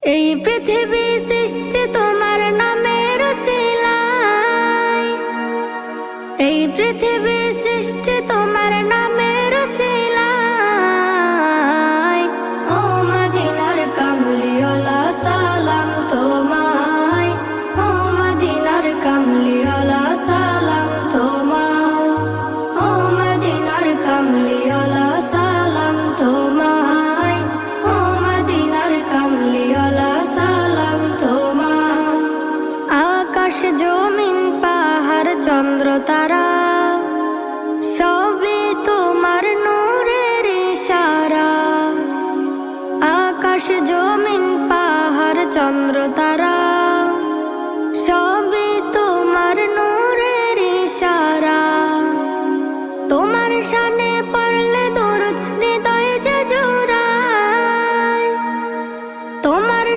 এই পৃথিবী সৃষ্টি তোমার নামের উসিলায়, এই পৃথিবী সৃষ্টি তোমার নামের উসিলায়। ও মদিনার কামলিওয়ালা সালাম তোমায়, ও মদিনার কামলিওয়ালা সালাম তোমায়, ও মদিনার কামলিওয়ালা সালাম তোমায়, ও মদিনার কামলিওয়ালা সালাম তোমায়। আকাশ জমিন পাহাড় চন্দ্র তারা সবই তোমার নূরের ইশারা। আকাশ জমিন পাহাড় চন্দ্র তারা